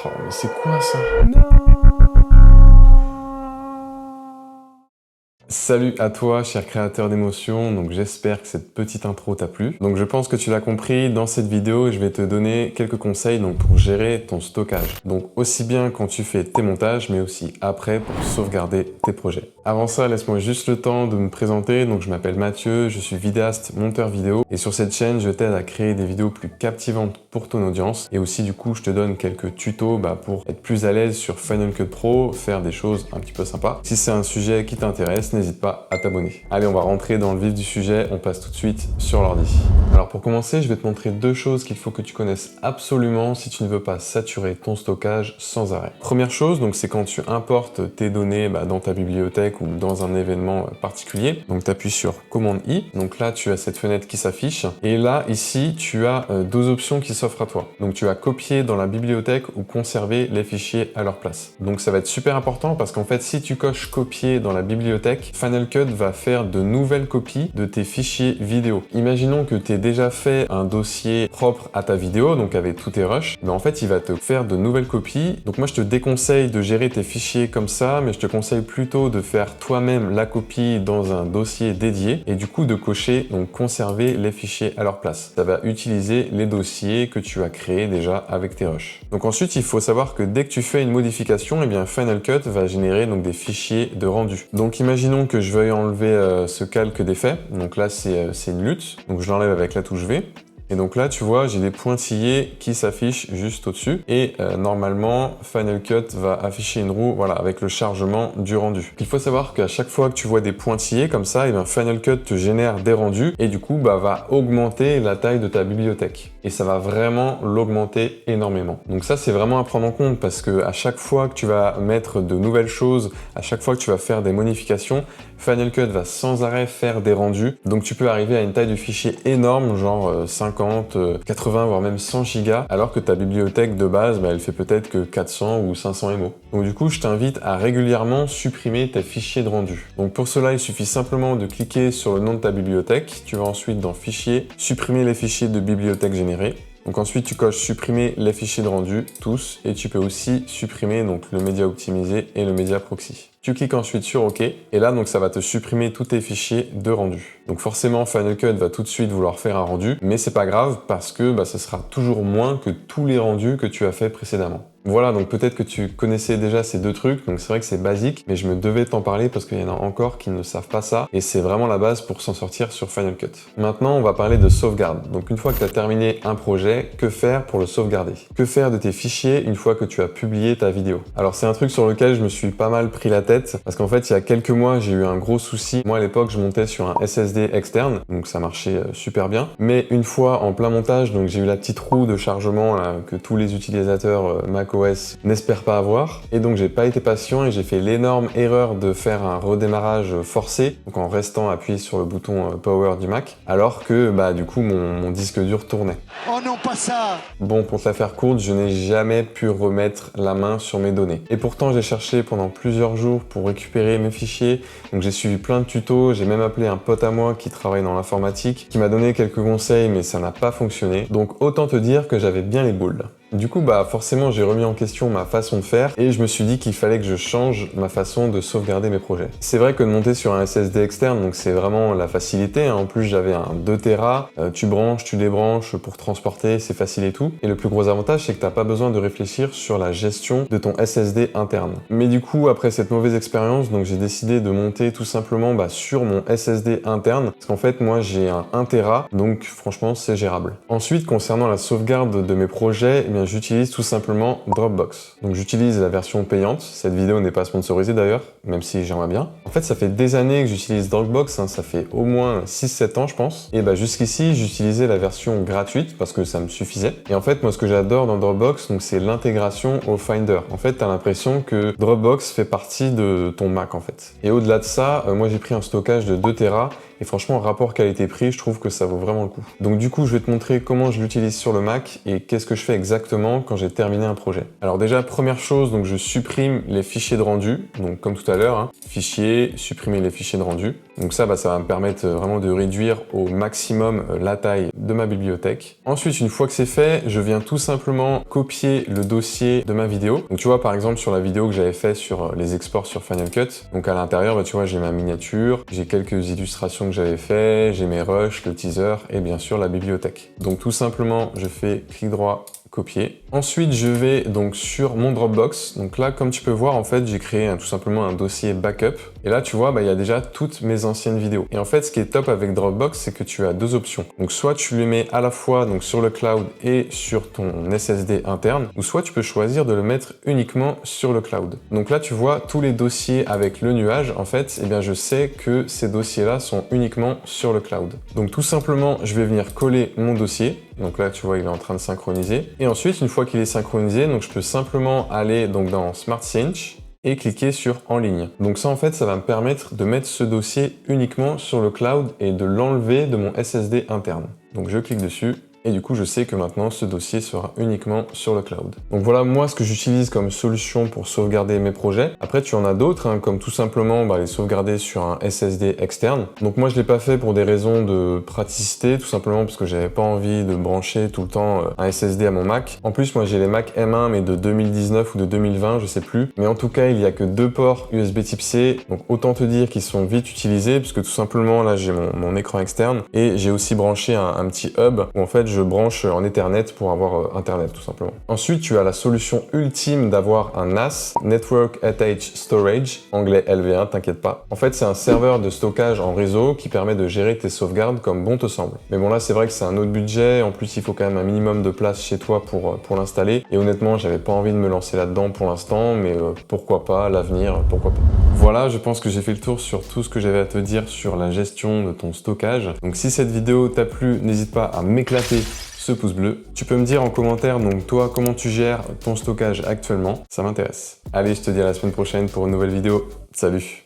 Oh, mais c'est quoi ça? Salut à toi, cher créateur d'émotions, donc j'espère que cette petite intro t'a plu. Donc je pense que tu l'as compris, dans cette vidéo, je vais te donner quelques conseils pour gérer ton stockage. Donc aussi bien quand tu fais tes montages, mais aussi après pour sauvegarder tes projets. Avant ça, laisse-moi juste le temps de me présenter. Donc je m'appelle Mathieu, je suis vidéaste, monteur vidéo, et sur cette chaîne, je t'aide à créer des vidéos plus captivantes pour ton audience. Et aussi du coup, je te donne quelques tutos pour être plus à l'aise sur Final Cut Pro, faire des choses un petit peu sympas. Si c'est un sujet qui t'intéresse, n'hésite pas à t'abonner. Allez, on va rentrer dans le vif du sujet, on passe tout de suite sur l'ordi. Alors pour commencer, je vais te montrer deux choses qu'il faut que tu connaisses absolument si tu ne veux pas saturer ton stockage sans arrêt. Première chose, donc c'est quand tu importes tes données dans ta bibliothèque ou dans un événement particulier. Donc tu appuies sur commande I, donc là tu as cette fenêtre qui s'affiche, et là ici tu as deux options qui s'offrent à toi. Donc tu as copier dans la bibliothèque ou conserver les fichiers à leur place. Donc ça va être super important parce qu'en fait si tu coches copier dans la bibliothèque, Final Cut va faire de nouvelles copies de tes fichiers vidéo. Imaginons que tu aies déjà fait un dossier propre à ta vidéo, donc avec tous tes rushs, mais en fait il va te faire de nouvelles copies. Donc moi je te déconseille de gérer tes fichiers comme ça, mais je te conseille plutôt de faire toi-même la copie dans un dossier dédié et du coup de cocher, donc conserver les fichiers à leur place. Ça va utiliser les dossiers que tu as créés déjà avec tes rushs. Donc ensuite il faut savoir que dès que tu fais une modification, Final Cut va générer donc des fichiers de rendu. Donc imaginons que je veuille enlever ce calque d'effet. Donc là c'est une lutte, donc je l'enlève avec la touche V. Et donc là, tu vois, j'ai des pointillés qui s'affichent juste au-dessus. Et normalement, Final Cut va afficher une roue, voilà, avec le chargement du rendu. Il faut savoir qu'à chaque fois que tu vois des pointillés comme ça, Final Cut te génère des rendus et du coup, va augmenter la taille de ta bibliothèque. Et ça va vraiment l'augmenter énormément. Donc ça, c'est vraiment à prendre en compte parce que à chaque fois que tu vas mettre de nouvelles choses, à chaque fois que tu vas faire des modifications, Final Cut va sans arrêt faire des rendus. Donc tu peux arriver à une taille de fichier énorme, genre 50, 80, voire même 100 gigas, alors que ta bibliothèque de base, elle fait peut-être que 400 ou 500 MO. Donc du coup, je t'invite à régulièrement supprimer tes fichiers de rendu. Donc pour cela, il suffit simplement de cliquer sur le nom de ta bibliothèque. Tu vas ensuite dans Fichier, supprimer les fichiers de bibliothèque générés. Donc ensuite, tu coches supprimer les fichiers de rendu, tous, et tu peux aussi supprimer le média optimisé et le média proxy. Tu cliques ensuite sur OK, et là, ça va te supprimer tous tes fichiers de rendu. Donc forcément, Final Cut va tout de suite vouloir faire un rendu, mais c'est pas grave parce que ce sera toujours moins que tous les rendus que tu as fait précédemment. Voilà, donc peut-être que tu connaissais déjà ces deux trucs, donc c'est vrai que c'est basique, mais je me devais t'en parler parce qu'il y en a encore qui ne savent pas ça, et c'est vraiment la base pour s'en sortir sur Final Cut. Maintenant, on va parler de sauvegarde. Donc une fois que tu as terminé un projet, que faire pour le sauvegarder? Que faire de tes fichiers une fois que tu as publié ta vidéo? Alors c'est un truc sur lequel je me suis pas mal pris la tête, parce qu'en fait, il y a quelques mois, j'ai eu un gros souci. Moi, à l'époque, je montais sur un SSD externe, donc ça marchait super bien. Mais une fois en plein montage, donc j'ai eu la petite roue de chargement là, que tous les utilisateurs macOS n'espèrent pas avoir. Et donc, j'ai pas été patient et j'ai fait l'énorme erreur de faire un redémarrage forcé, donc en restant appuyé sur le bouton Power du Mac, alors que du coup, mon disque dur tournait. Oh non, pas ça! Bon, pour te la faire courte, je n'ai jamais pu remettre la main sur mes données. Et pourtant, j'ai cherché pendant plusieurs jours pour récupérer mes fichiers. Donc j'ai suivi plein de tutos, j'ai même appelé un pote à moi qui travaille dans l'informatique, qui m'a donné quelques conseils, mais ça n'a pas fonctionné. Donc autant te dire que j'avais bien les boules. Du coup, forcément, j'ai remis en question ma façon de faire et je me suis dit qu'il fallait que je change ma façon de sauvegarder mes projets. C'est vrai que de monter sur un SSD externe, donc c'est vraiment la facilité. En plus, j'avais un 2 Tera, tu branches, tu débranches pour transporter, c'est facile et tout. Et le plus gros avantage, c'est que t'as pas besoin de réfléchir sur la gestion de ton SSD interne. Mais du coup, après cette mauvaise expérience, donc j'ai décidé de monter tout simplement sur mon SSD interne, parce qu'en fait, moi, j'ai un 1 Tera, donc franchement, c'est gérable. Ensuite, concernant la sauvegarde de mes projets, j'utilise tout simplement Dropbox. Donc j'utilise la version payante. Cette vidéo n'est pas sponsorisée d'ailleurs, même si j'aimerais bien. En fait, ça fait des années que j'utilise Dropbox, ça fait au moins 6-7 ans je pense. Et jusqu'ici, j'utilisais la version gratuite parce que ça me suffisait. Et en fait, moi ce que j'adore dans Dropbox, c'est l'intégration au Finder. En fait, t'as l'impression que Dropbox fait partie de ton Mac en fait. Et au-delà de ça, moi j'ai pris un stockage de 2 Tera. Et franchement, rapport qualité-prix, je trouve que ça vaut vraiment le coup. Donc du coup, je vais te montrer comment je l'utilise sur le Mac et qu'est-ce que je fais exactement quand j'ai terminé un projet. Alors déjà, première chose, donc je supprime les fichiers de rendu, donc comme tout à l'heure, fichier, supprimer les fichiers de rendu. Donc ça va me permettre vraiment de réduire au maximum la taille de ma bibliothèque. Ensuite, une fois que c'est fait, je viens tout simplement copier le dossier de ma vidéo. Donc tu vois, par exemple, sur la vidéo que j'avais fait sur les exports sur Final Cut, donc à l'intérieur, tu vois, j'ai ma miniature, j'ai quelques illustrations que j'avais fait, j'ai mes rushs, le teaser et bien sûr la bibliothèque. Donc tout simplement, je fais clic droit, copier. Ensuite, je vais donc sur mon Dropbox. Donc là, comme tu peux voir, en fait, j'ai créé tout simplement un dossier backup. Et là, tu vois, il y a déjà toutes mes anciennes vidéos. Et en fait, ce qui est top avec Dropbox, c'est que tu as deux options. Donc soit tu les mets à la fois donc sur le cloud et sur ton SSD interne, ou soit tu peux choisir de le mettre uniquement sur le cloud. Donc là, tu vois, tous les dossiers avec le nuage, en fait, eh bien, je sais que ces dossiers-là sont uniquement sur le cloud. Donc tout simplement, je vais venir coller mon dossier. Donc là, tu vois, il est en train de synchroniser. Et ensuite, une fois qu'il est synchronisé, donc je peux simplement aller donc dans Smart Sync et cliquer sur En ligne. Donc ça, en fait, ça va me permettre de mettre ce dossier uniquement sur le cloud et de l'enlever de mon SSD interne. Donc je clique dessus. Et du coup, je sais que maintenant, ce dossier sera uniquement sur le cloud. Donc voilà, moi, ce que j'utilise comme solution pour sauvegarder mes projets. Après, tu en as d'autres, comme tout simplement les sauvegarder sur un SSD externe. Donc moi, je ne l'ai pas fait pour des raisons de praticité, tout simplement parce que j'avais pas envie de brancher tout le temps un SSD à mon Mac. En plus, moi, j'ai les Mac M1, mais de 2019 ou de 2020, je sais plus. Mais en tout cas, il n'y a que 2 ports USB Type C. Donc autant te dire qu'ils sont vite utilisés, puisque tout simplement, là, j'ai mon écran externe. Et j'ai aussi branché un petit hub où en fait, je branche en Ethernet pour avoir Internet tout simplement. Ensuite, tu as la solution ultime d'avoir un NAS, Network Attached Storage, anglais LV1, t'inquiète pas. En fait, c'est un serveur de stockage en réseau qui permet de gérer tes sauvegardes comme bon te semble. Mais bon là, c'est vrai que c'est un autre budget. En plus, il faut quand même un minimum de place chez toi pour l'installer. Et honnêtement, j'avais pas envie de me lancer là-dedans pour l'instant, mais pourquoi pas, l'avenir, pourquoi pas. Voilà, je pense que j'ai fait le tour sur tout ce que j'avais à te dire sur la gestion de ton stockage. Donc si cette vidéo t'a plu, n'hésite pas à m'éclater ce pouce bleu. Tu peux me dire en commentaire, donc toi, comment tu gères ton stockage actuellement. Ça m'intéresse. Allez, je te dis à la semaine prochaine pour une nouvelle vidéo. Salut!